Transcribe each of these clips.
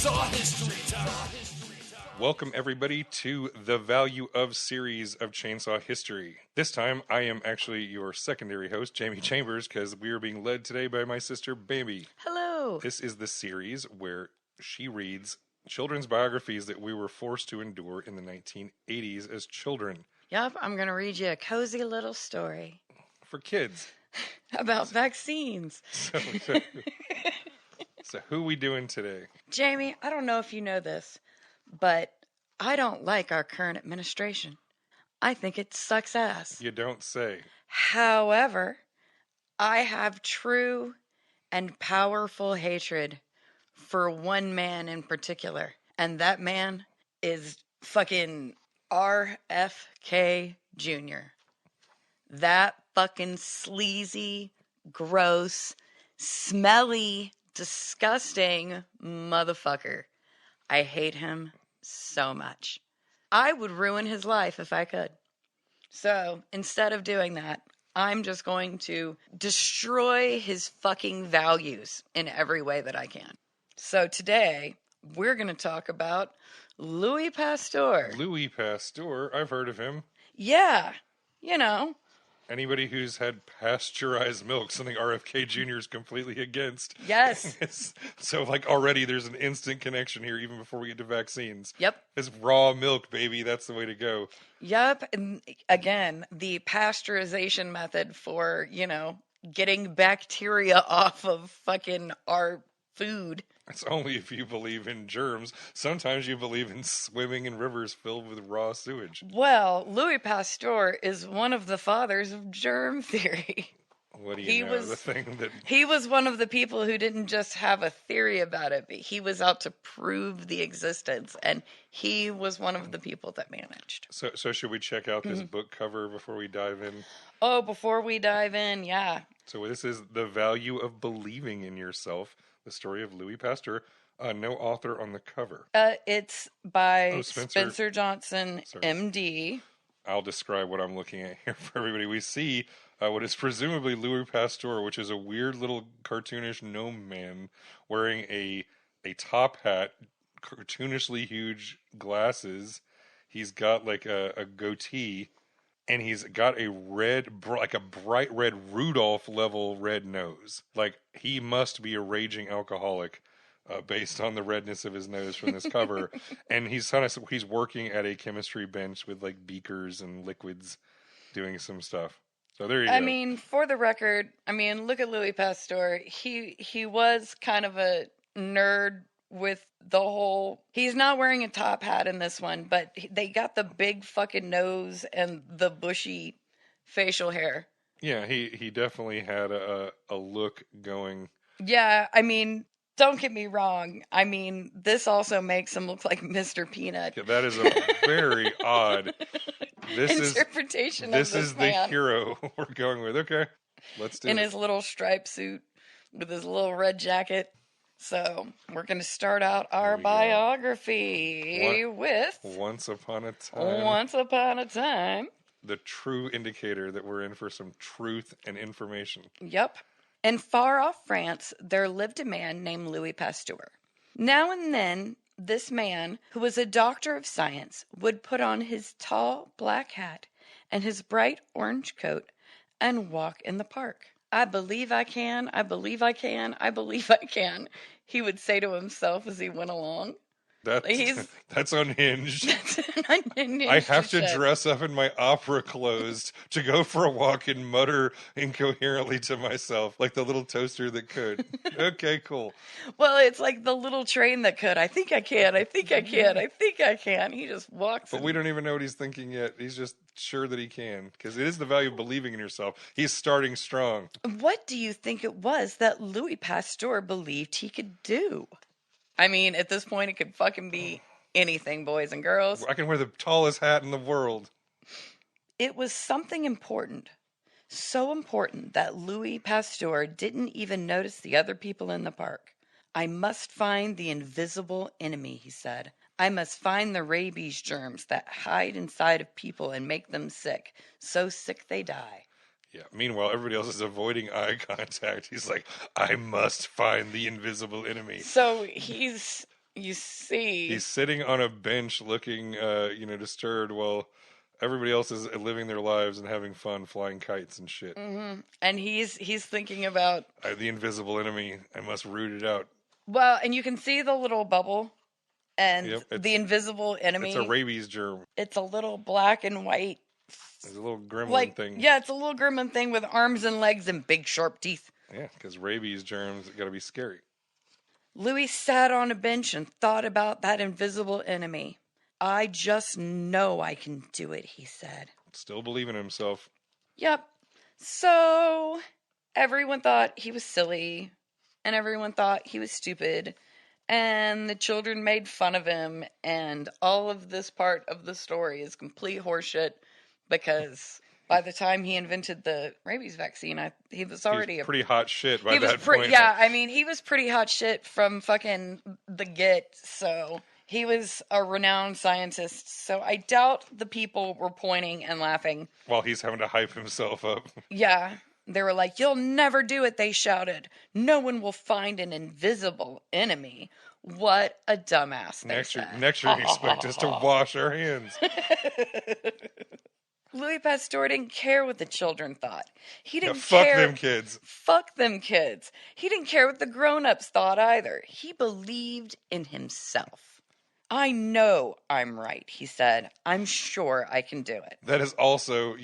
Chainsaw History Time. Welcome everybody to the Value of series of Chainsaw History. This time I am actually your secondary host, Jamie Chambers, because we are being led today by my sister Bambi. Hello. This is the series where she reads children's biographies that we were forced to endure in the 1980s as children. Yep, I'm going to read you a cozy little story. For kids. About vaccines. So who we doing today? Jamie, I don't know if you know this, but I don't like our current administration. I think it sucks ass. You don't say. However, I have true and powerful hatred for one man in particular, and that man is fucking RFK Jr. That fucking sleazy, gross, smelly, disgusting motherfucker. I hate him so much. I would ruin his life if I could. So instead of doing that, I'm just going to destroy his fucking values in every way that I can. So today, we're going to talk about Louis Pasteur. Louis Pasteur, I've heard of him. Yeah, you know. Anybody who's had pasteurized milk, something RFK Jr. is completely against. Yes. So, like, already there's an instant connection here, even before we get to vaccines. Yep. It's raw milk, baby. That's the way to go. Yep. And again, the pasteurization method for, getting bacteria off of fucking our food. It's only if you believe in germs. Sometimes you believe in swimming in rivers filled with raw sewage. Well, Louis Pasteur is one of the fathers of germ theory. What do you know? The thing that he was one of the people who didn't just have a theory about it, but he was out to prove the existence, and he was one of the people that managed. So should we check out this book cover before we dive in? Oh, before we dive in, yeah. So this is The Value of Believing in Yourself, the story of Louis Pasteur. No author on the cover. It's by Spencer Johnson, MD. I'll describe what I'm looking at here for everybody. We see what is presumably Louis Pasteur, which is a weird little cartoonish gnome man wearing a top hat, cartoonishly huge glasses. He's got like a goatee, and he's got a bright red Rudolph level red nose. Like, he must be a raging alcoholic based on the redness of his nose from this cover. And he's working at a chemistry bench with like beakers and liquids, doing some stuff. So there you go. I mean, for the record, look at Louis Pasteur. He was kind of a nerd with the whole... He's not wearing a top hat in this one, but they got the big fucking nose and the bushy facial hair. Yeah, he definitely had a look going. Yeah, don't get me wrong. This also makes him look like Mr. Peanut. Yeah, that is a very odd interpretation of this is man. The hero we're going with. Okay, let's do it. In his little striped suit with his little red jacket. So we're going to start out our biography with Once Upon a Time. Once Upon a Time. The true indicator that we're in for some truth and information. Yep. In far-off France, there lived a man named Louis Pasteur. Now and then, this man, who was a doctor of science, would put on his tall black hat and his bright orange coat and walk in the park. I believe I can, I believe I can, I believe I can, he would say to himself as he went along. That's unhinged. That's an unhinged I have to shit. dress up in my opera clothes to go for a walk and mutter incoherently to myself, like the little toaster that could. Okay, cool. Well, it's like the little train that could. I think I can, I think I can, I think I can. He just walks. But we don't even know what he's thinking yet. He's just sure that he can, because it is the value of believing in yourself. He's starting strong. What do you think it was that Louis Pasteur believed he could do? At this point, it could fucking be anything, boys and girls. I can wear the tallest hat in the world. It was something important. So important that Louis Pasteur didn't even notice the other people in the park. I must find the invisible enemy, he said. I must find the rabies germs that hide inside of people and make them sick, so sick they die. Yeah. Meanwhile, everybody else is avoiding eye contact. He's like, I must find the invisible enemy. So he's You see. He's sitting on a bench looking, disturbed while everybody else is living their lives and having fun flying kites and shit. Mm-hmm. And he's thinking about... The invisible enemy. I must root it out. Well, and you can see the little bubble and Yep, the invisible enemy. It's a rabies germ. It's a little black and white. It's a little gremlin thing. Yeah, it's a little gremlin thing with arms and legs and big sharp teeth. Yeah, because rabies germs gotta be scary. Louis sat on a bench and thought about that invisible enemy. I just know I can do it, he said. Still believing in himself. Yep. So, everyone thought he was silly, and everyone thought he was stupid, and the children made fun of him, and all of this part of the story is complete horseshit, because by the time he invented the rabies vaccine, he was already pretty hot shit by that point. Yeah, I mean, he was pretty hot shit from fucking the get, so he was a renowned scientist, so I doubt the people were pointing and laughing. While he's having to hype himself up. Yeah, they were like, "You'll never do it," they shouted. "No one will find an invisible enemy." What a dumbass, they said. Next year, expect us to wash our hands. Louis Pasteur didn't care what the children thought. He didn't fuck care. them kids. Fuck them kids. He didn't care what the grown-ups thought either. He believed in himself. I know I'm right, he said. I'm sure I can do it. That is also,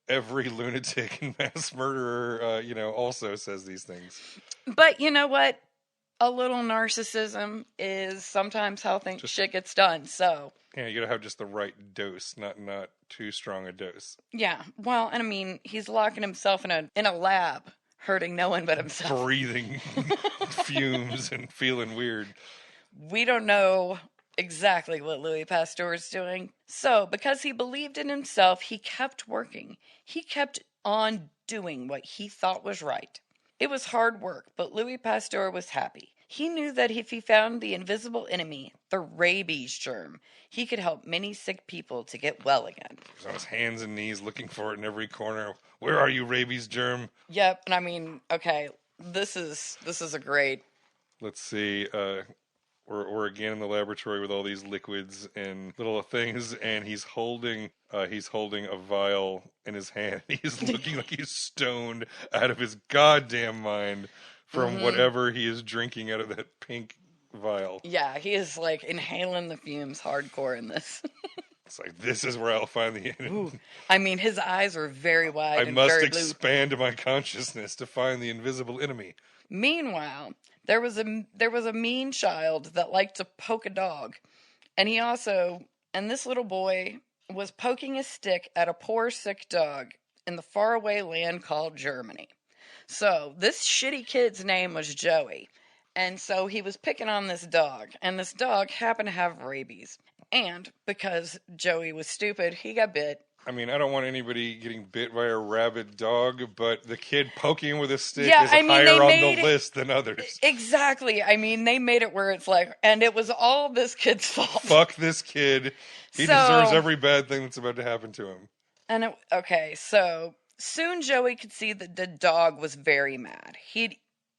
every lunatic and mass murderer, also says these things. But you know what? A little narcissism is sometimes how shit gets done, so... Yeah, you gotta have just the right dose, not too strong a dose. Yeah, well, and I mean, he's locking himself in a lab, hurting no one but himself. Breathing fumes and feeling weird. We don't know exactly what Louis Pasteur is doing. So, because he believed in himself, he kept working. He kept on doing what he thought was right. It was hard work, but Louis Pasteur was happy. He knew that if he found the invisible enemy, the rabies germ, he could help many sick people to get well again. He was on his hands and knees looking for it in every corner. Where are you, rabies germ? Yep, and I mean, okay, this is a great... Let's see, we're again in the laboratory with all these liquids and little things, and he's holding a vial in his hand. He's looking like he's stoned out of his goddamn mind from whatever he is drinking out of that pink vial. Yeah, he is like inhaling the fumes hardcore in this. It's like, this is where I'll find the enemy. Ooh. I mean, his eyes are very wide. I must expand my consciousness to find the invisible enemy. Meanwhile, there was a mean child that liked to poke a dog, and this little boy was poking a stick at a poor sick dog in the faraway land called Germany. So this shitty kid's name was Joey, and so he was picking on this dog, and this dog happened to have rabies. And because Joey was stupid, he got bit. I mean, I don't want anybody getting bit by a rabid dog, but the kid poking him with a stick is higher on the list than others. Exactly. I mean, they made it where it's like, and it was all this kid's fault. Fuck this kid. He deserves every bad thing that's about to happen to him. And so soon Joey could see that the dog was very mad. He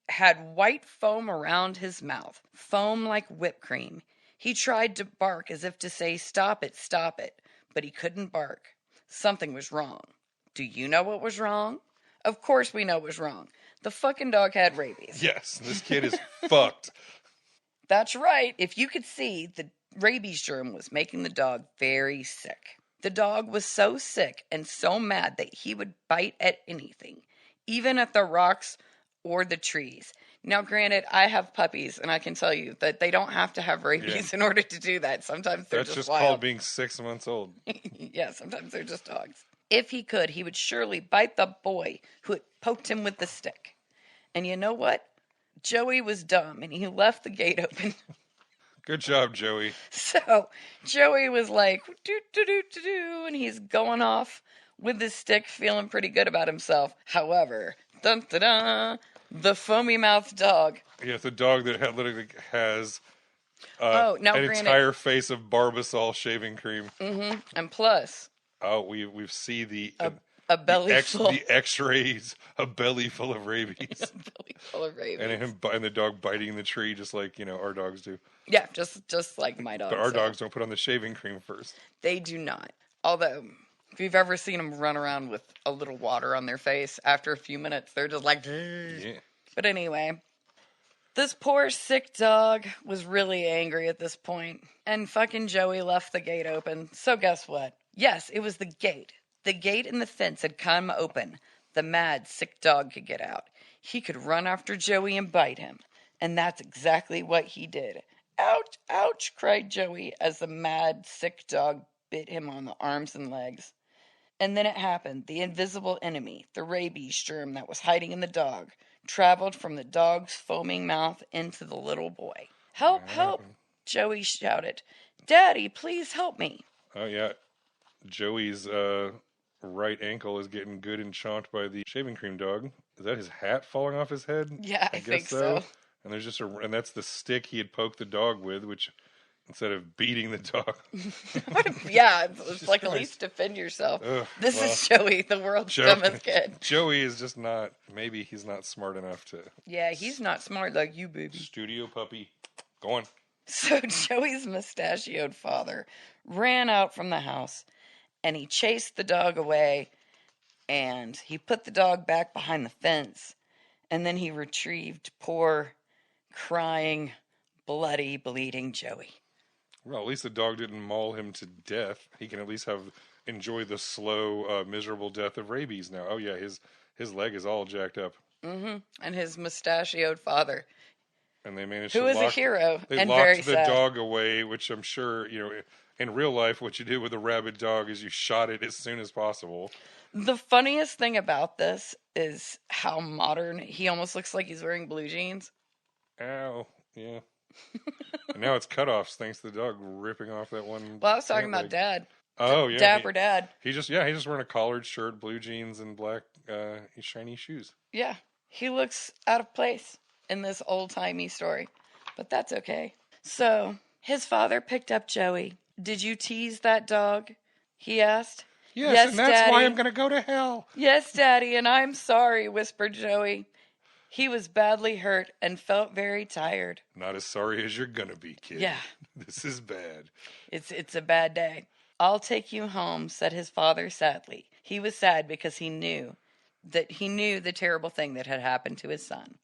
had white foam around his mouth, foam like whipped cream. He tried to bark as if to say, stop it, but he couldn't bark. Something was wrong. Do you know what was wrong? Of course we know what was wrong. The fucking dog had rabies. Yes, this kid is fucked. That's right. If you could see, the rabies germ was making the dog very sick. The dog was so sick and so mad that he would bite at anything, even at the rocks or the trees. Now, granted, I have puppies, and I can tell you that they don't have to have rabies in order to do that. Sometimes they're just wild. called being 6 months old. Yeah, sometimes they're just dogs. If he could, he would surely bite the boy who had poked him with the stick. And you know what? Joey was dumb, and he left the gate open. Good job, Joey. So Joey was like, do-do-do-do-do, and he's going off with his stick, feeling pretty good about himself. However, dun-da-da, the foamy-mouthed dog. Yeah, the dog that literally has entire face of Barbasol shaving cream. Mm-hmm. And plus... Oh, we see the A belly full. The X-rays, a belly full of rabies, A belly full of rabies. and the dog biting the tree, just like our dogs do. Yeah, just like my dogs. But our dogs don't put on the shaving cream first. They do not. Although, if you've ever seen them run around with a little water on their face, after a few minutes, they're just like, yeah. But anyway, this poor sick dog was really angry at this point, and fucking Joey left the gate open. So guess what? Yes, it was the gate. The gate and the fence had come open. The mad, sick dog could get out. He could run after Joey and bite him. And that's exactly what he did. Ouch, ouch, cried Joey as the mad, sick dog bit him on the arms and legs. And then it happened. The invisible enemy, the rabies germ that was hiding in the dog, traveled from the dog's foaming mouth into the little boy. Help, help, Joey shouted. Daddy, please help me. Oh, yeah. Joey's right ankle is getting good and chomped by the shaving cream dog. Is that his hat falling off his head? Yeah, I think so. And there's and that's the stick he had poked the dog with, which instead of beating the dog. Yeah, it's like, at least defend yourself. This is Joey, the world's dumbest kid. Joey is just not, maybe he's not smart enough to. Yeah, he's not smart like you, baby. Studio puppy. Go on. So Joey's mustachioed father ran out from the house, and he chased the dog away, and he put the dog back behind the fence, and then he retrieved poor, crying, bloody, bleeding Joey. Well, at least the dog didn't maul him to death. He can at least enjoy the slow, miserable death of rabies now. Oh yeah, his leg is all jacked up. Mm-hmm. And his mustachioed father. And they managed who is a hero and very sad. They locked the dog away, which I'm sure, in real life, what you do with a rabid dog is you shot it as soon as possible. The funniest thing about this is how modern. He almost looks like he's wearing blue jeans. Ow, yeah. And now it's cutoffs thanks to the dog ripping off that one. Well, I was talking about Dad. Oh, yeah. Dapper Dad. He's just wearing a collared shirt, blue jeans, and black shiny shoes. Yeah, he looks out of place in this old-timey story, but that's okay. So, his father picked up Joey. Did you tease that dog? He asked. Yes, and that's Daddy. Why I'm going to go to hell. Yes, Daddy, and I'm sorry, whispered Joey. He was badly hurt and felt very tired. Not as sorry as you're going to be, kid. Yeah. This is bad. It's a bad day. I'll take you home, said his father sadly. He was sad because he knew the terrible thing that had happened to his son.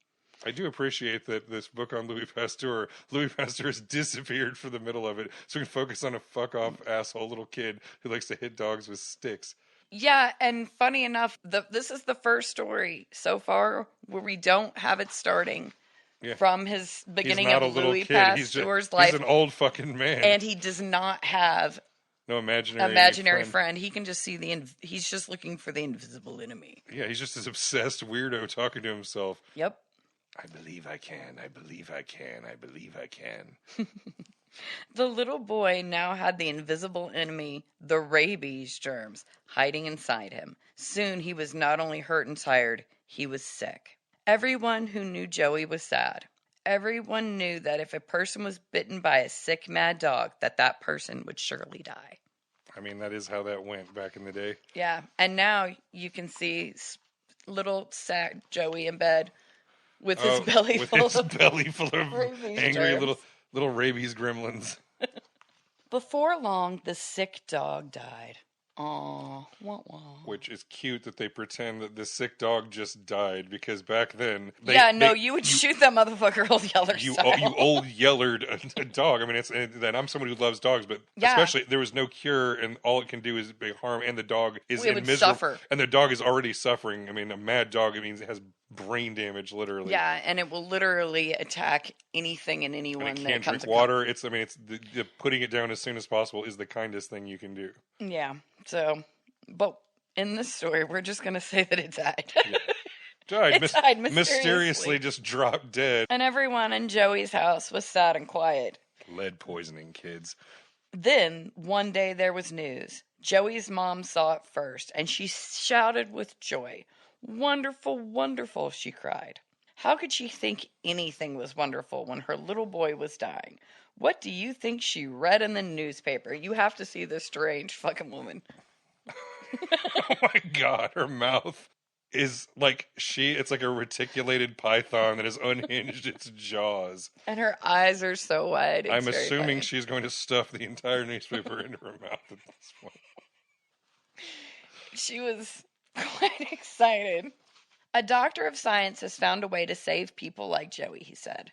I do appreciate that this book on Louis Pasteur has disappeared for the middle of it, so we can focus on a fuck-off asshole little kid who likes to hit dogs with sticks. Yeah, and funny enough, this is the first story so far where we don't have it starting from his beginning of Louis Pasteur's life. He's an old fucking man. And he does not have no imaginary friend. He can just see he's just looking for the invisible enemy. Yeah, he's just this obsessed weirdo talking to himself. Yep. I believe I can. I believe I can. I believe I can. The little boy now had the invisible enemy, the rabies germs, hiding inside him. Soon he was not only hurt and tired, he was sick. Everyone who knew Joey was sad. Everyone knew that if a person was bitten by a sick, mad dog, that person would surely die. I mean, that is how that went back in the day. Yeah, and now you can see little sad Joey in bed with his belly full of angry little rabies gremlins. Before long, the sick dog died. Aw, wah, wah. Which is cute that they pretend that the sick dog just died, because back then... you would shoot that motherfucker old yeller style. You old yellered a dog. I mean, that I'm somebody who loves dogs, but especially there was no cure, and all it can do is harm, and the dog is miserable. Suffer. And the dog is already suffering. I mean, a mad dog, it means it has brain damage, literally. Yeah, and it will literally attack anything and anyone and it that can't comes drink water. It's the putting it down as soon as possible is the kindest thing you can do. Yeah. So, but in this story, we're just going to say that it died. Died mysteriously, just dropped dead. And everyone in Joey's house was sad and quiet. Lead poisoning, kids. Then, one day there was news. Joey's mom saw it first, and she shouted with joy. Wonderful, wonderful, she cried. How could she think anything was wonderful when her little boy was dying? What do you think she read in the newspaper? You have to see this strange fucking woman. Oh my god, her mouth is like it's like a reticulated python that has unhinged its jaws. And her eyes are so wide. It's I'm very assuming funny. she's going to stuff the entire newspaper into her mouth at this point. She was quite excited. A doctor of science has found a way to save people like Joey, he said.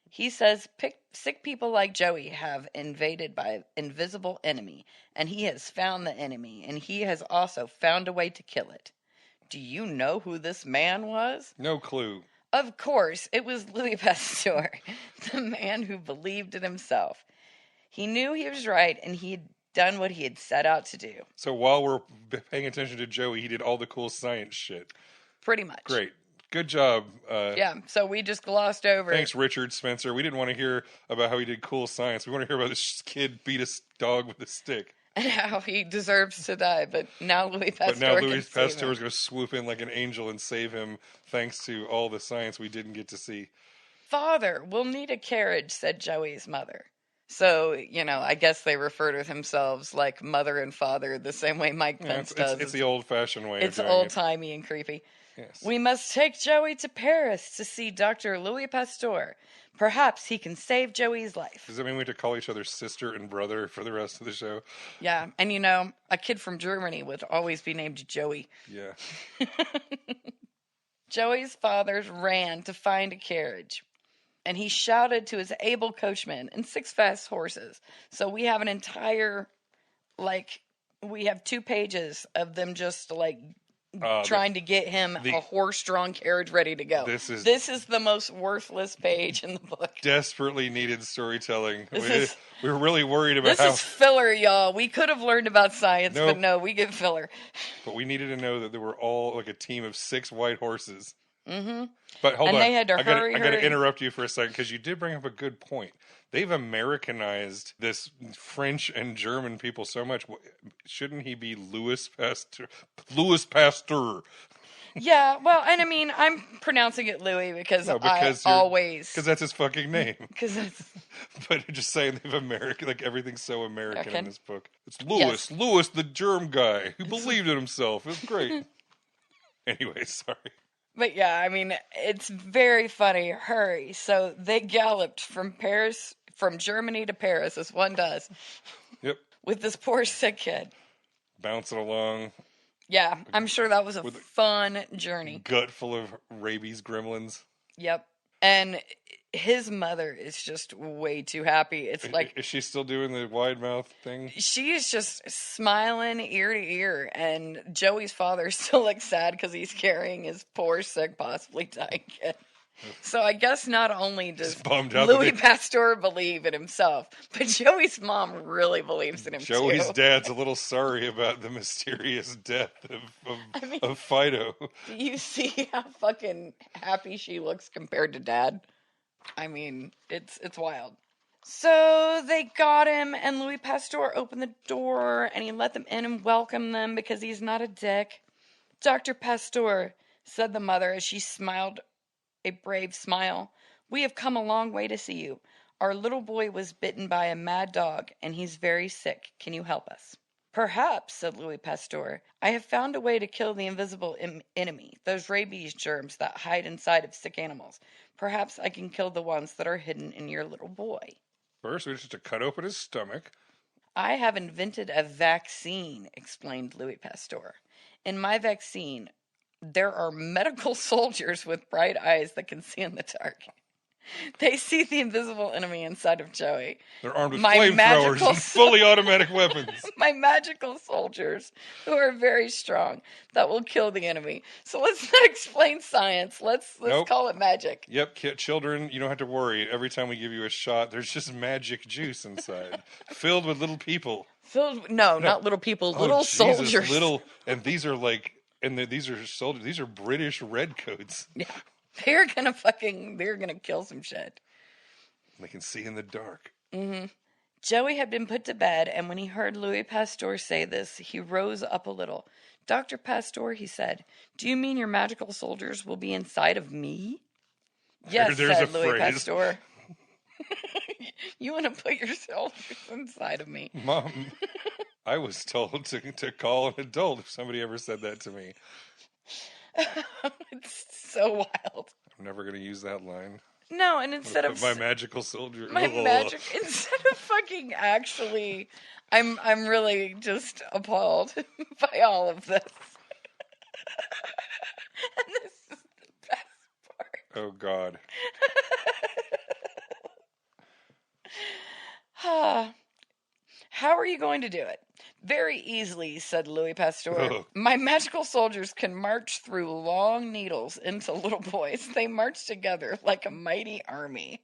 He says sick people like Joey have invaded by an invisible enemy, and he has found the enemy, and he has also found a way to kill it. Do you know who this man was? No clue. Of course, it was Louis Pasteur, the man who believed in himself. He knew he was right, and he had done what he had set out to do. So while we're paying attention to Joey, he did all the cool science shit. Pretty much. Great. Good job. Yeah, so we just glossed over. Thanks, Richard Spencer. We didn't want to hear about how he did cool science. We want to hear about this kid beat a dog with a stick. And how he deserves to die, but now Louis Pasteur. But now Louis Pasteur is going to swoop in like an angel and save him, thanks to all the science we didn't get to see. Father, we'll need a carriage, said Joey's mother. So, I guess they refer to themselves like mother and father the same way Mike Pence does. It's the old-fashioned way. It's old-timey and creepy. Yes. We must take Joey to Paris to see Dr. Louis Pasteur. Perhaps he can save Joey's life. Does that mean we have to call each other sister and brother for the rest of the show? Yeah, and a kid from Germany would always be named Joey. Yeah. Joey's father ran to find a carriage, and he shouted to his able coachman and 6 fast horses. So we have an entire, we have 2 pages of them just, trying to get him a horse-drawn carriage ready to go. This is the most worthless page in the book. Desperately needed storytelling. We were really worried about This is filler, y'all. We could have learned about science, but no, we get filler. But we needed to know that they were all like a team of 6 white horses. Mm-hmm. But hold on. They had to hurry. I got to interrupt you for a second because you did bring up a good point. They've Americanized this French and German people so much. Shouldn't he be Louis Pasteur? Louis Pasteur. Yeah, well, and I mean, I'm pronouncing it Louis because that's his fucking name. But just saying they've everything's so American in this book. It's Louis, yes. Louis the germ guy who believed in himself. It's great. Anyway, sorry. But yeah, I mean, it's very funny. Hurry. So they galloped from Germany to Paris, as one does. Yep. With this poor sick kid. Bouncing along. Yeah, I'm sure that was a fun journey. Gut full of rabies gremlins. Yep. And his mother is just way too happy. It's Is she still doing the wide mouth thing? She is just smiling ear to ear. And Joey's father still looks sad because he's carrying his poor, sick, possibly dying kid. So I guess not only does Louis Pasteur believe in himself, but Joey's mom really believes in him Joey's too. dad's a little sorry about the mysterious death of Fido. Do you see how fucking happy she looks compared to Dad? I mean, it's wild. So they got him, and Louis Pasteur opened the door, and he let them in and welcomed them because he's not a dick. Dr. Pasteur, said the mother as she smiled a brave smile, we have come a long way to see you. Our little boy was bitten by a mad dog, and he's very sick. Can you help us? Perhaps, said Louis Pasteur. I have found a way to kill the invisible enemy, those rabies germs that hide inside of sick animals. Perhaps I can kill the ones that are hidden in your little boy. First, we just have to cut open his stomach. I have invented a vaccine, explained Louis Pasteur. In my vaccine, there are medical soldiers with bright eyes that can see in the dark. They see the invisible enemy inside of Joey. They're armed with flamethrowers and fully automatic weapons. My magical soldiers, who are very strong, that will kill the enemy. So let's not explain science. Let's call it magic. Yep, children, you don't have to worry. Every time we give you a shot, there's just magic juice inside, filled with little people. Not little people, little soldiers. These are these are soldiers. These are British redcoats. Yeah. They're gonna kill some shit. They can see in the dark. Mm-hmm. Joey had been put to bed, and when he heard Louis Pasteur say this, he rose up a little. Dr. Pasteur, he said, do you mean your magical soldiers will be inside of me? Yes, said Louis Pasteur. You want to put your soldiers inside of me. Mom, I was told to call an adult if somebody ever said that to me. It's so wild. I'm never going to use that line. No, and instead of my magical soldier, instead of fucking actually, I'm really just appalled by all of this. And this is the best part. Oh God. How are you going to do it? Very easily, said Louis Pasteur. Ugh. My magical soldiers can march through long needles into little boys. They march together like a mighty army.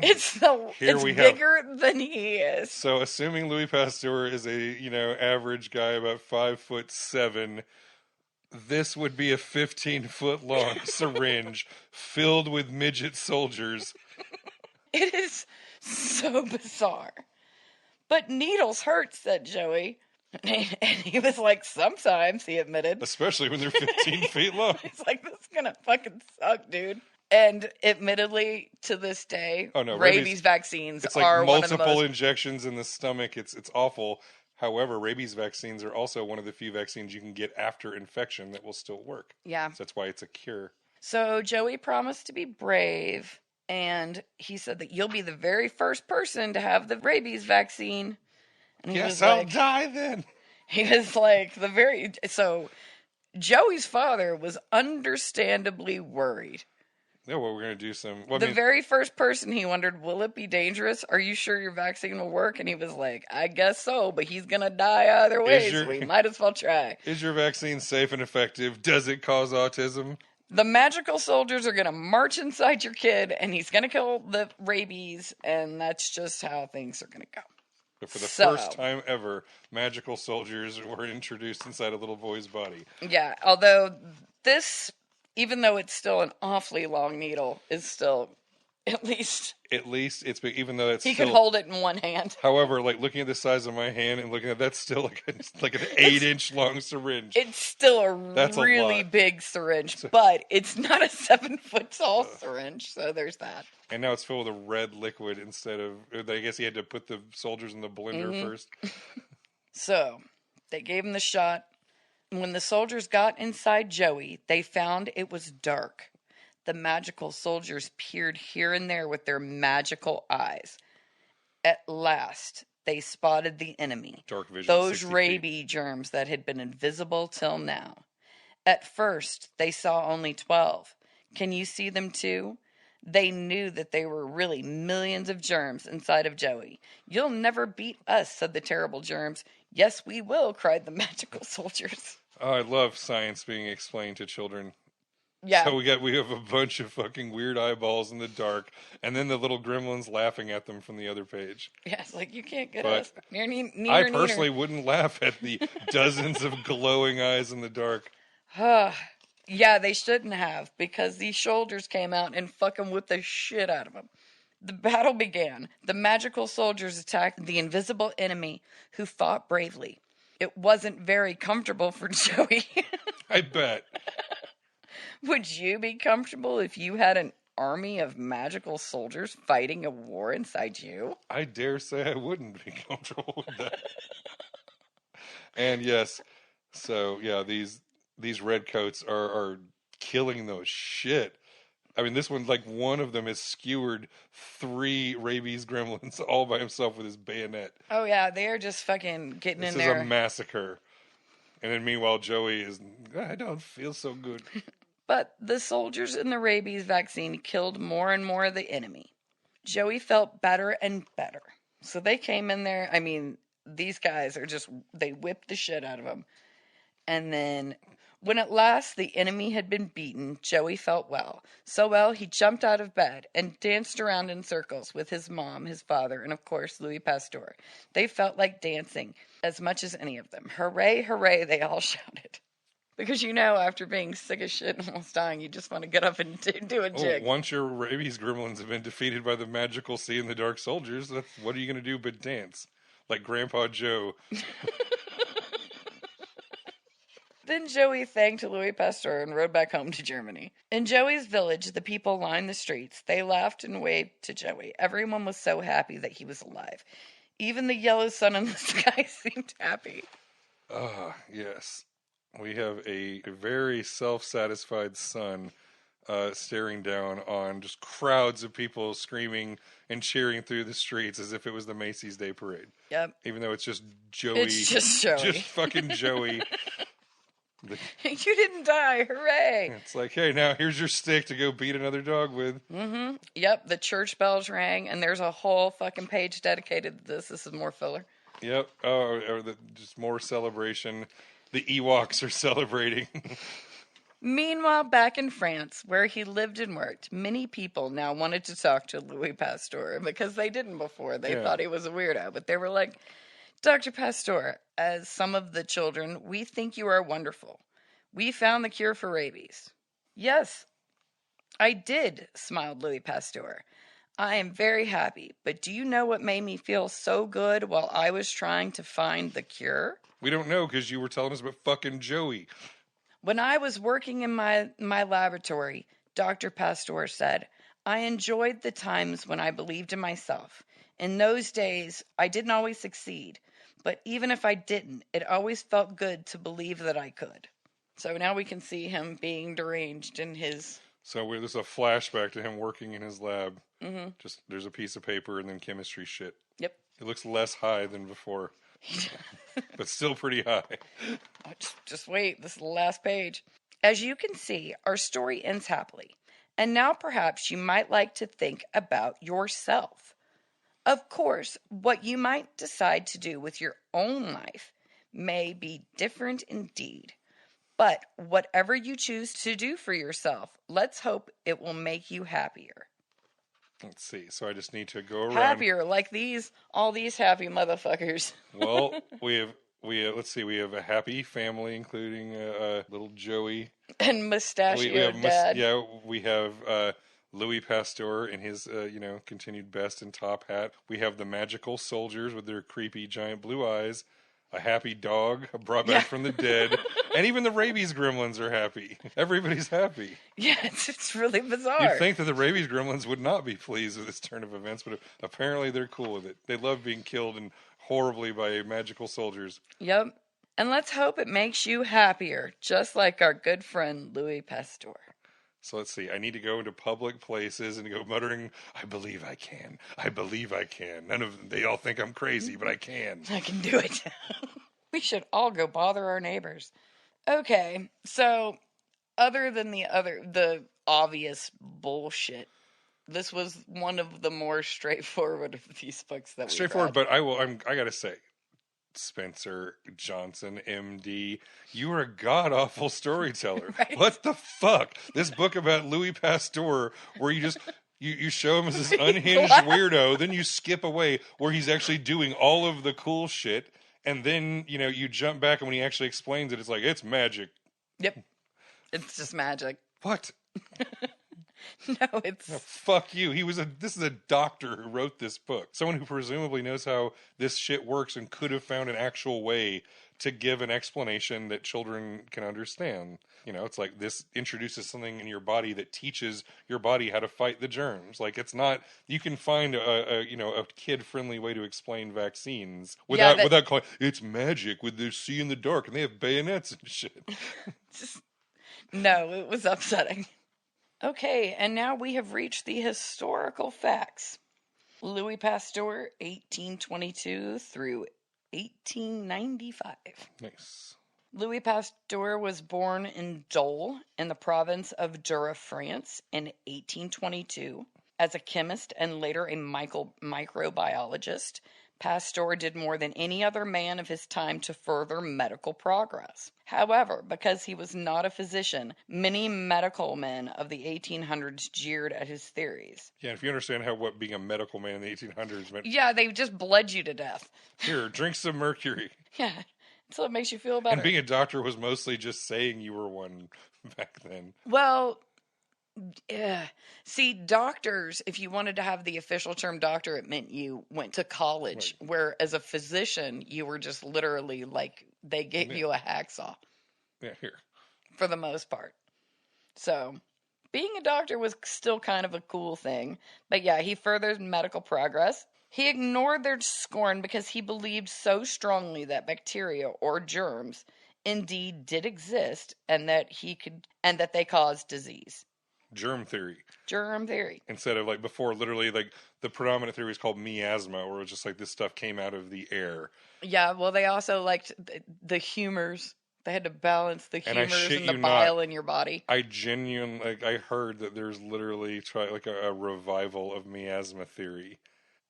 It's bigger than he is. So, assuming Louis Pasteur is a average guy about 5'7", this would be a 15-foot long syringe filled with midget soldiers. It is so bizarre. But needles hurt, said Joey. And he was like, sometimes, he admitted. Especially when they're 15 feet long. He's like, this is gonna fucking suck, dude. And admittedly, to this day, rabies vaccines are one of the most... multiple injections in the stomach. It's awful. However, rabies vaccines are also one of the few vaccines you can get after infection that will still work. Yeah. So that's why it's a cure. So Joey promised to be brave, and he said that you'll be the very first person to have the rabies vaccine. And Guess I'll die then. He was like, So Joey's father was understandably worried. Yeah, well, we're going to do some... very first person, he wondered, will it be dangerous? Are you sure your vaccine will work? And he was like, I guess so, but he's going to die either way, so we might as well try. Is your vaccine safe and effective? Does it cause autism? The magical soldiers are going to march inside your kid, and he's going to kill the rabies, and that's just how things are going to go. But for the first time ever, magical soldiers were introduced inside a little boy's body. Yeah, although this... even though it's still an awfully long needle, is still at least it's big. Even though he could hold it in one hand. However, like looking at the size of my hand and looking at that's still like an 8-inch long syringe. It's still a really big syringe, but it's not a 7-foot tall syringe. So there's that. And now it's filled with a red liquid instead of. I guess he had to put the soldiers in the blender first. So they gave him the shot. When the soldiers got inside Joey, they found it was dark. The magical soldiers peered here and there with their magical eyes. At last, they spotted the enemy. Darkvision. Those rabies germs that had been invisible till now. At first, they saw only 12. Can you see them too? They knew that they were really millions of germs inside of Joey. You'll never beat us, said the terrible germs. Yes, we will, cried the magical soldiers. Oh, I love science being explained to children. Yeah. So we have a bunch of fucking weird eyeballs in the dark, and then the little gremlins laughing at them from the other page. Yeah, it's like, you can't get us. I personally wouldn't laugh at the dozens of glowing eyes in the dark. Yeah, they shouldn't have, because these soldiers came out and fucking whipped the shit out of them. The battle began. The magical soldiers attacked the invisible enemy, who fought bravely. It wasn't very comfortable for Joey. I bet. Would you be comfortable if you had an army of magical soldiers fighting a war inside you? I dare say I wouldn't be comfortable with that. And yes, so yeah, these redcoats are killing those shit. I mean, this one, like, one of them has skewered 3 rabies gremlins all by himself with his bayonet. Oh, yeah, they are just fucking getting in there. This is a massacre. And then meanwhile, Joey is, I don't feel so good. But the soldiers in the rabies vaccine killed more and more of the enemy. Joey felt better and better. So they came in there. I mean, these guys are just, they whipped the shit out of him. And then... when at last the enemy had been beaten, Joey felt well. So well, he jumped out of bed and danced around in circles with his mom, his father, and of course, Louis Pasteur. They felt like dancing as much as any of them. Hooray, hooray, they all shouted. Because after being sick as shit and almost dying, you just want to get up and do a jig. Once your rabies gremlins have been defeated by the magical sea and the dark soldiers, what are you going to do but dance? Like Grandpa Joe. Then Joey thanked Louis Pasteur and rode back home to Germany. In Joey's village, the people lined the streets. They laughed and waved to Joey. Everyone was so happy that he was alive. Even the yellow sun in the sky seemed happy. Ah, yes. We have a very self-satisfied sun staring down on just crowds of people screaming and cheering through the streets as if it was the Macy's Day Parade. Yep. Even though it's just Joey. It's just Joey. Just fucking Joey. You didn't die. Hooray. It's like, hey, now here's your stick to go beat another dog with. Mm-hmm. Yep. The church bells rang, and there's a whole fucking page dedicated to this. This is more filler. Yep. Oh, just more celebration. The Ewoks are celebrating. Meanwhile, back in France, where he lived and worked, many people now wanted to talk to Louis Pasteur because they didn't before. They thought he was a weirdo, but they were like, Dr. Pasteur, as some of the children, we think you are wonderful. We found the cure for rabies. Yes, I did, smiled Louis Pasteur. I am very happy, but do you know what made me feel so good while I was trying to find the cure? We don't know because you were telling us about fucking Joey. When I was working in my laboratory, Dr. Pasteur said, I enjoyed the times when I believed in myself. In those days, I didn't always succeed, but even if I didn't, it always felt good to believe that I could. So now we can see him being deranged in his... So there's a flashback to him working in his lab. Mm-hmm. Just there's a piece of paper and then chemistry shit. Yep. It looks less high than before. But still pretty high. Oh, just wait, this is the last page. As you can see, our story ends happily. And now perhaps you might like to think about yourself. Of course, what you might decide to do with your own life may be different indeed. But whatever you choose to do for yourself, let's hope it will make you happier. Let's see. So I just need to go around. Happier, like all these happy motherfuckers. Well, we have let's see. We have a happy family, including little Joey And mustachioed dad. We have Louis Pasteur in his continued best and top hat. We have the magical soldiers with their creepy giant blue eyes. A happy dog brought back from the dead. And even the rabies gremlins are happy. Everybody's happy. Yeah, it's really bizarre. You'd think that the rabies gremlins would not be pleased with this turn of events, but apparently they're cool with it. They love being killed and horribly by magical soldiers. Yep. And let's hope it makes you happier, just like our good friend Louis Pasteur. So let's see. I need to go into public places and go muttering, I believe I can. I believe I can. They all think I'm crazy, but I can. I can do it. We should all go bother our neighbors. Okay, so other than the obvious bullshit, this was one of the more straightforward of these books that we straightforward, but I gotta say, Spencer Johnson, MD, you are a god-awful storyteller. Right? What the fuck? This book about Louis Pasteur, where you just... You show him as this unhinged weirdo, then you skip away where he's actually doing all of the cool shit, and then, you jump back, and when he actually explains it, it's like, it's magic. Yep. It's just magic. What? No, it's... No, fuck you. This is a doctor who wrote this book. Someone who presumably knows how this shit works and could have found an actual way to give an explanation that children can understand. It's like this introduces something in your body that teaches your body how to fight the germs. Like, it's not, you can find a kid-friendly way to explain vaccines without calling, it's magic with the see in the dark and they have bayonets and shit. No, it was upsetting. Okay, and now we have reached the historical facts. Louis Pasteur, 1822 through 1895. Nice. Louis Pasteur was born in Dole in the province of Jura, France in 1822. As a chemist and later a microbiologist, Pasteur did more than any other man of his time to further medical progress. However, because he was not a physician, many medical men of the 1800s jeered at his theories. Yeah, if you understand what being a medical man in the 1800s meant. Yeah, they just bled you to death. Here, drink some mercury. Yeah, so it makes you feel better. And being a doctor was mostly just saying you were one back then. Well... Yeah. See, doctors, if you wanted to have the official term doctor, it meant you went to college. Right. Where as a physician, you were just literally like, they gave you a hacksaw. Yeah, here. For the most part. So, being a doctor was still kind of a cool thing. But yeah, he furthered medical progress. He ignored their scorn because he believed so strongly that bacteria or germs indeed did exist and that they caused disease. Germ theory. Germ theory. Instead of like before, literally like the predominant theory was called miasma, where it was just like this stuff came out of the air. Yeah, well, they also liked the humors. They had to balance the And I humors shit and the you not, bile in your body. I genuinely like I heard that there's literally like a revival of miasma theory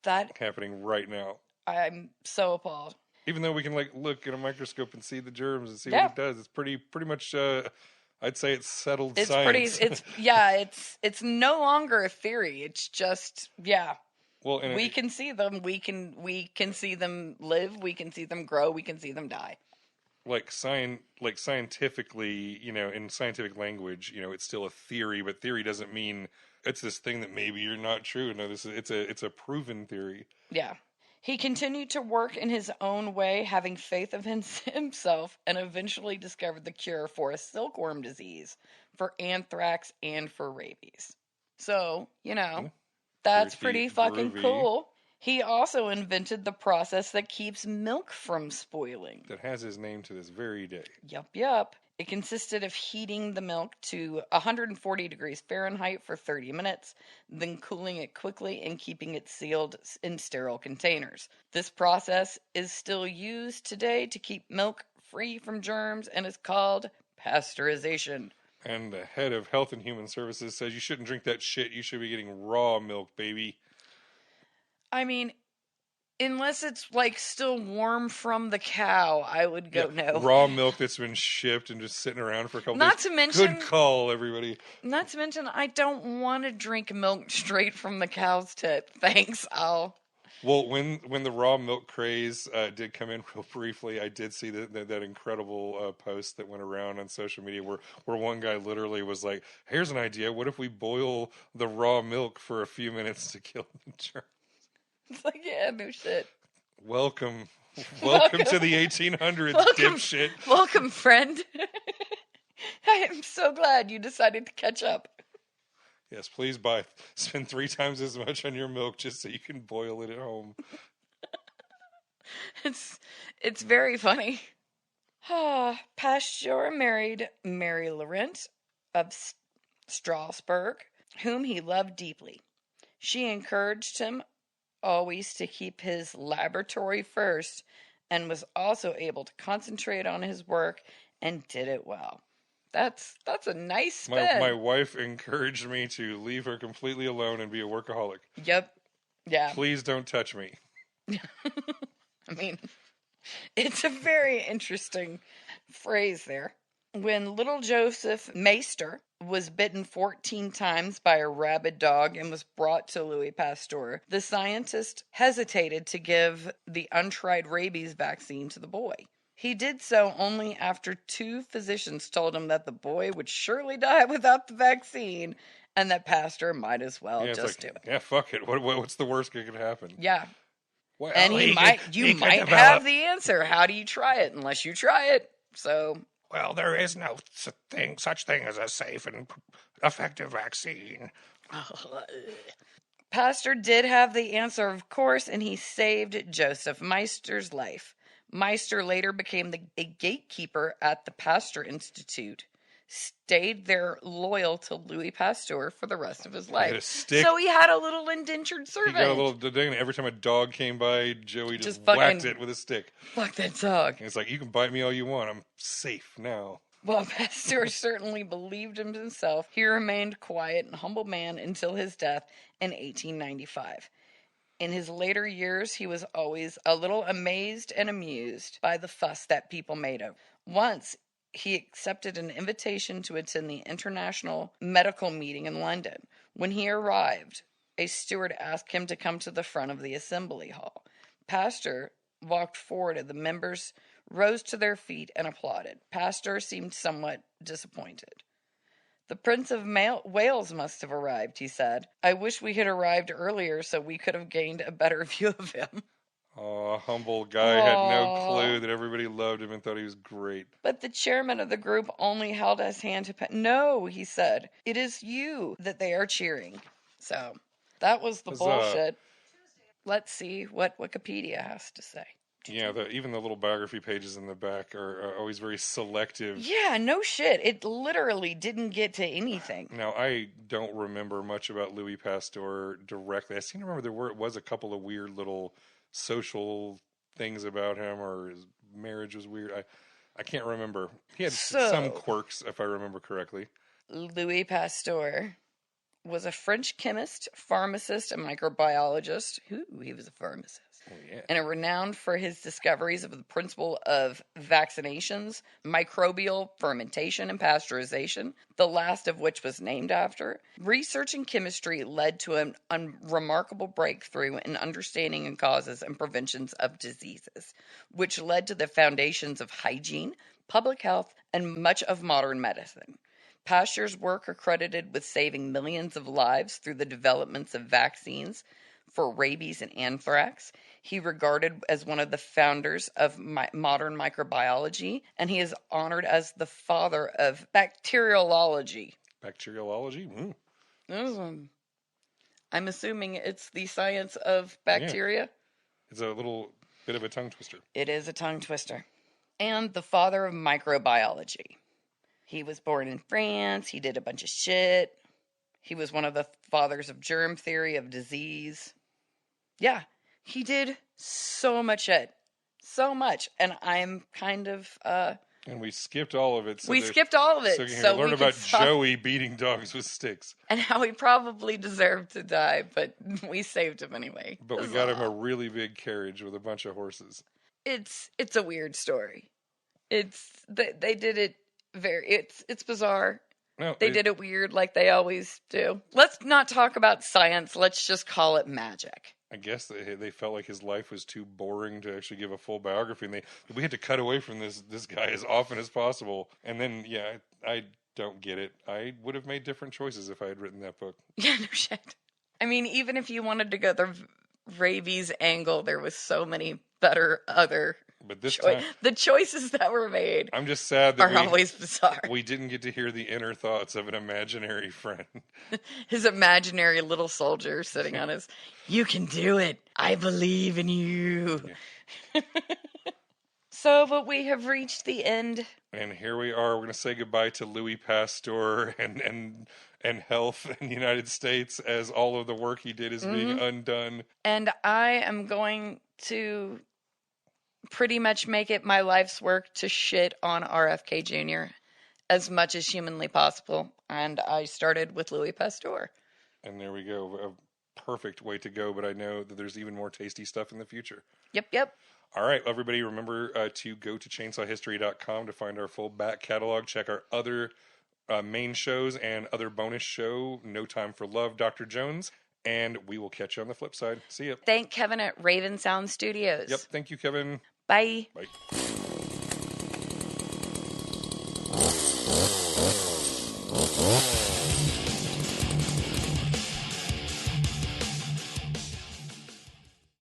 That happening right now. I'm so appalled. Even though we can like look at a microscope and see the germs and see Yeah. what it does, it's pretty much. I'd say it's settled It's science. it's no longer a theory. It's just, yeah. Well, and We can see them. We can see them live. We can see them grow. We can see them die. like scientifically, in scientific language, it's still a theory, but theory doesn't mean it's this thing that maybe you're not true. No, it's a proven theory. Yeah. He continued to work in his own way, having faith of himself, and eventually discovered the cure for a silkworm disease, for anthrax, and for rabies. So, that's pretty fucking groovy. cool. He also invented the process that keeps milk from spoiling. That has his name to this very day. Yup. It consisted of heating the milk to 140 degrees Fahrenheit for 30 minutes, then cooling it quickly and keeping it sealed in sterile containers. This process is still used today to keep milk free from germs and is called pasteurization. And the head of Health and Human Services says you shouldn't drink that shit. You should be getting raw milk, baby. I mean, unless it's like still warm from the cow, I would go no. Raw milk that's been shipped and just sitting around for a couple Not days. to mention, good call, everybody. Not to mention, I don't want to drink milk straight from the cow's tit. Thanks, Well, when the raw milk craze did come in real briefly, I did see that incredible post that went around on social media where one guy literally was like, "Here's an idea. What if we boil the raw milk for a few minutes to kill the germs?" It's like, yeah, no shit. Welcome to the 1800s, dipshit. Welcome, friend. I am so glad you decided to catch up. Yes, please spend 3 times as much on your milk just so you can boil it at home. It's very funny. Pasteur married Mary Laurent of Strasbourg, whom he loved deeply. She encouraged him always to keep his laboratory first, and was also able to concentrate on his work and did it well. That's a nice spin. My wife encouraged me to leave her completely alone and be a workaholic. Yep. Yeah. Please don't touch me. I mean, it's a very interesting phrase there. When little Joseph Maester was bitten 14 times by a rabid dog and was brought to Louis Pasteur, the scientist hesitated to give the untried rabies vaccine to the boy. He did so only after 2 physicians told him that the boy would surely die without the vaccine and that Pasteur might as well just do it. Yeah, fuck it. What's the worst that could happen? Yeah. Well, and you might have the answer. How do you try it unless you try it? So... Well, there is no such thing as a safe and effective vaccine. Pasteur did have the answer, of course, and he saved Joseph Maester's life. Maester later became a gatekeeper at the Pasteur Institute, stayed there loyal to Louis Pasteur for the rest of his life. So he had a little indentured servant. He got a little ding. Every time a dog came by, Joey just whacked it with a stick. Fuck that dog. And it's like, you can bite me all you want. I'm safe now. While Pasteur certainly believed in himself, he remained quiet and humble man until his death in 1895. In his later years, he was always a little amazed and amused by the fuss that people made of. Once, he accepted an invitation to attend the International Medical Meeting in London. When he arrived, a steward asked him to come to the front of the assembly hall. Pasteur walked forward and the members rose to their feet and applauded. Pasteur seemed somewhat disappointed. "The Prince of Wales must have arrived," he said. "I wish we had arrived earlier so we could have gained a better view of him." Oh, humble guy had no clue that everybody loved him and thought he was great. But the chairman of the group only held his hand to No, he said. "It is you that they are cheering." So, that was the bullshit. Let's see what Wikipedia has to say. Yeah, even the little biography pages in the back are always very selective. Yeah, no shit. It literally didn't get to anything. Now, I don't remember much about Louis Pasteur directly. I seem to remember was a couple of weird little social things about him, or his marriage was weird. I can't remember. He had some quirks, if I remember correctly. Louis Pasteur was a French chemist, pharmacist, and microbiologist. Ooh, he was a pharmacist. Oh, yeah. And renowned for his discoveries of the principle of vaccinations, microbial fermentation, and pasteurization, the last of which was named after. Research in chemistry led to a remarkable breakthrough in understanding and causes and preventions of diseases, which led to the foundations of hygiene, public health, and much of modern medicine. Pasteur's work are credited with saving millions of lives through the developments of vaccines for rabies and anthrax. He regarded as one of the founders of modern microbiology, and he is honored as the father of bacteriology. Bacteriology? I'm assuming it's the science of bacteria. Yeah. It's a little bit of a tongue twister. It is a tongue twister. And the father of microbiology. He was born in France. He did a bunch of shit. He was one of the fathers of germ theory, of disease. Yeah, he did so much shit. So much. And I'm kind of... and we skipped all of it. So we skipped all of it. So you can learn about Joey beating dogs with sticks. And how he probably deserved to die, but we saved him anyway. But we got him a really big carriage with a bunch of horses. It's a weird story. They did it it's bizarre. No, they did it weird like they always do. Let's not talk about science. Let's just call it magic. I guess they felt like his life was too boring to actually give a full biography, and we had to cut away from this guy as often as possible. And then, yeah, I don't get it. I would have made different choices if I had written that book. Yeah, no shit. I mean, even if you wanted to go the rabies angle, there was so many better other... But this time, the choices that were made, I'm just sad that are always bizarre. We didn't get to hear the inner thoughts of an imaginary friend. His imaginary little soldier sitting on his, you can do it. I believe in you. Yeah. So, but we have reached the end. And here we are. We're going to say goodbye to Louis Pasteur and health in the United States, as all of the work he did is being undone. And I am going to pretty much make it my life's work to shit on RFK Jr. as much as humanly possible. And I started with Louis Pasteur. And there we go. A perfect way to go, but I know that there's even more tasty stuff in the future. Yep. All right, everybody, remember to go to chainsawhistory.com to find our full back catalog. Check our other main shows and other bonus show, No Time for Love, Dr. Jones. And we will catch you on the flip side. See ya. Thank Kevin at Raven Sound Studios. Yep. Thank you, Kevin. Bye. Bye.